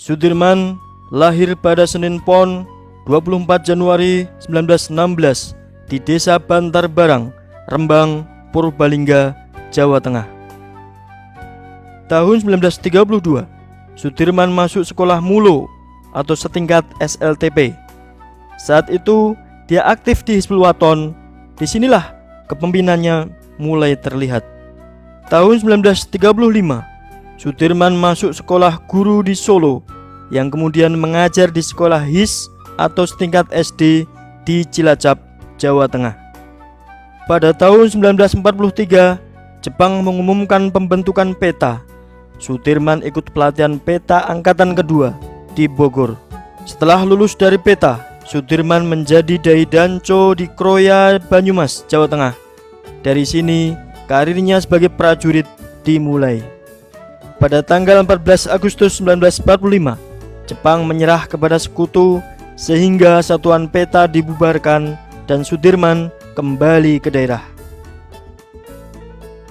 Sudirman lahir pada Senin Pon 24 Januari 1916 di Desa Bantar Barang, Rembang, Purbalingga, Jawa Tengah. Tahun 1932, Sudirman masuk sekolah Mulo atau setingkat SLTP. Saat itu dia aktif di Hizbul Waton. Disinilah kepemimpinannya mulai terlihat. Tahun 1935, Sudirman masuk sekolah guru di Solo yang kemudian mengajar di sekolah HIS atau setingkat SD di Cilacap, Jawa Tengah. Pada tahun 1943, Jepang mengumumkan pembentukan peta. Sudirman ikut pelatihan peta angkatan kedua di Bogor. Setelah lulus dari peta, Sudirman menjadi dai danco di Kroya, Banyumas, Jawa Tengah. Dari sini, karirnya sebagai prajurit dimulai. Pada tanggal 14 Agustus 1945, Jepang menyerah kepada sekutu sehingga satuan peta dibubarkan dan Sudirman kembali ke daerah.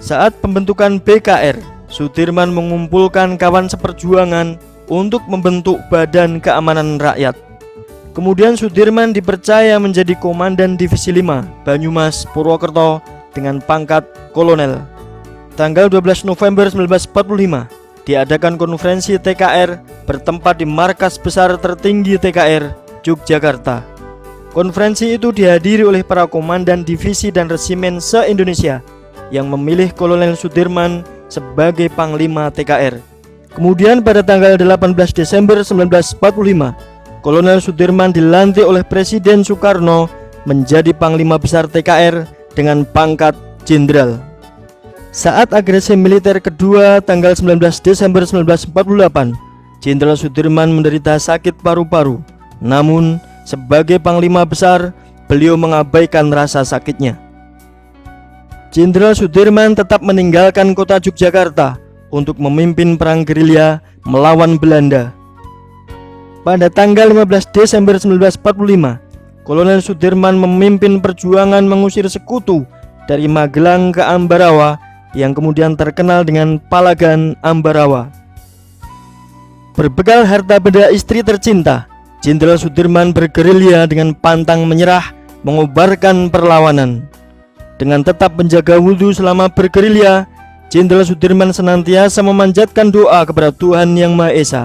Saat pembentukan BKR, Sudirman mengumpulkan kawan seperjuangan untuk membentuk Badan Keamanan Rakyat. Kemudian Sudirman dipercaya menjadi Komandan Divisi 5 Banyumas, Purwokerto dengan pangkat Kolonel. Tanggal 12 November 1945 diadakan konferensi TKR bertempat di markas besar tertinggi TKR, Yogyakarta. Konferensi itu dihadiri oleh para komandan divisi dan resimen se-Indonesia yang memilih Kolonel Sudirman sebagai Panglima TKR. Kemudian pada tanggal 18 Desember 1945, Kolonel Sudirman dilantik oleh Presiden Soekarno menjadi Panglima Besar TKR dengan pangkat Jenderal. Saat agresi militer kedua tanggal 19 Desember 1948, Jenderal Sudirman menderita sakit paru-paru. Namun, sebagai Panglima Besar, beliau mengabaikan rasa sakitnya. Jenderal Sudirman tetap meninggalkan kota Yogyakarta untuk memimpin perang gerilya melawan Belanda. Pada tanggal 15 Desember 1945, Kolonel Sudirman memimpin perjuangan mengusir sekutu dari Magelang ke Ambarawa yang kemudian terkenal dengan Palagan Ambarawa. Berbekal harta benda istri tercinta, Jenderal Sudirman bergerilya dengan pantang menyerah mengobarkan perlawanan. Dengan tetap menjaga wudhu selama bergerilya, Jenderal Sudirman senantiasa memanjatkan doa kepada Tuhan Yang Maha Esa.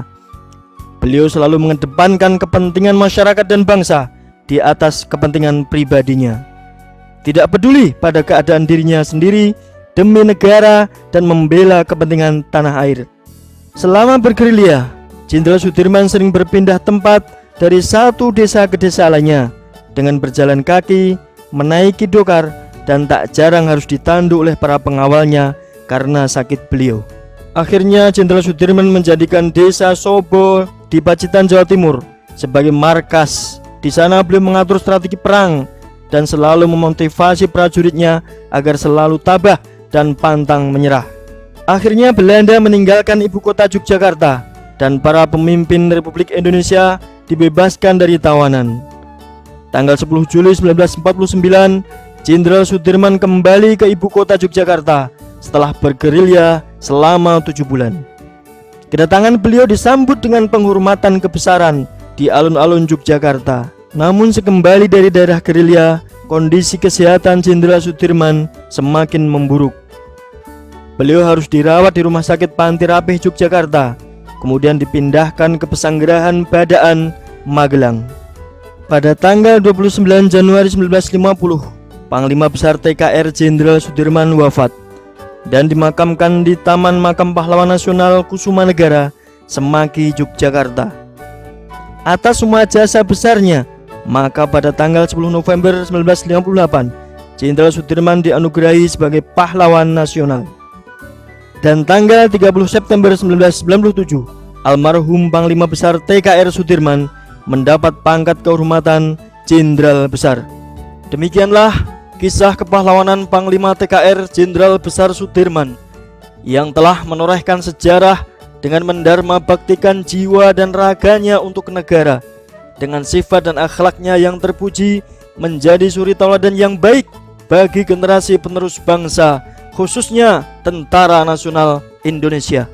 Beliau selalu mengedepankan kepentingan masyarakat dan bangsa di atas kepentingan pribadinya. Tidak peduli pada keadaan dirinya sendiri demi negara dan membela kepentingan tanah air. Selama bergerilya, Jenderal Sudirman sering berpindah tempat dari satu desa ke desa lainnya dengan berjalan kaki, menaiki dokar, dan tak jarang harus ditandu oleh para pengawalnya karena sakit beliau. Akhirnya Jenderal Sudirman menjadikan desa Sobo di Pacitan, Jawa Timur sebagai markas. Di sana beliau mengatur strategi perang dan selalu memotivasi prajuritnya agar selalu tabah dan pantang menyerah. Akhirnya Belanda meninggalkan ibu kota Yogyakarta dan para pemimpin Republik Indonesia dibebaskan dari tawanan. Tanggal 10 Juli 1949, Jenderal Sudirman kembali ke ibu kota Yogyakarta setelah bergerilya selama 7 bulan. Kedatangan beliau disambut dengan penghormatan kebesaran di alun-alun Yogyakarta. Namun sekembali dari daerah gerilya, kondisi kesehatan Jenderal Sudirman semakin memburuk. Beliau harus dirawat di Rumah Sakit Panti Rapih Yogyakarta, kemudian dipindahkan ke Pesanggerahan Badaan, Magelang. Pada tanggal 29 Januari 1950, Panglima Besar TKR Jenderal Sudirman wafat dan dimakamkan di Taman Makam Pahlawan Nasional Kusumanegara, Semaki, Yogyakarta. Atas semua jasa besarnya, maka pada tanggal 10 November 1958, Jenderal Sudirman dianugerahi sebagai Pahlawan Nasional. Dan tanggal 30 September 1997, almarhum Panglima Besar TKR Sudirman mendapat pangkat kehormatan Jenderal Besar. Demikianlah kisah kepahlawanan Panglima TKR Jenderal Besar Sudirman yang telah menorehkan sejarah dengan mendarma baktikan jiwa dan raganya untuk negara. Dengan sifat dan akhlaknya yang terpuji, menjadi suri tauladan yang baik bagi generasi penerus bangsa, khususnya Tentara Nasional Indonesia.